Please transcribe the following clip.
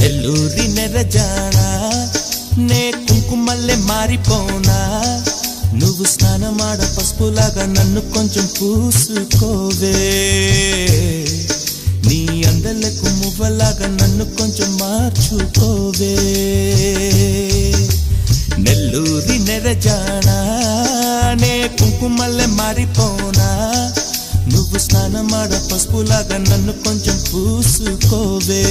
నెల్లూరి నెరజానా నే కుంకుమల్లె మారిపోనా నువ్వు స్నానమాడ పసుపులాగా నన్ను కొంచెం పూసుకోవే నీ అందలకు మువ్వలాగా నన్ను కొంచెం మార్చుకోవే నెల్లూరి నెరజానా నే కుంకుమల్లె మారిపోనా నువ్వు స్నానమాడ పసుపులాగా నన్ను కొంచెం పూసుకోవే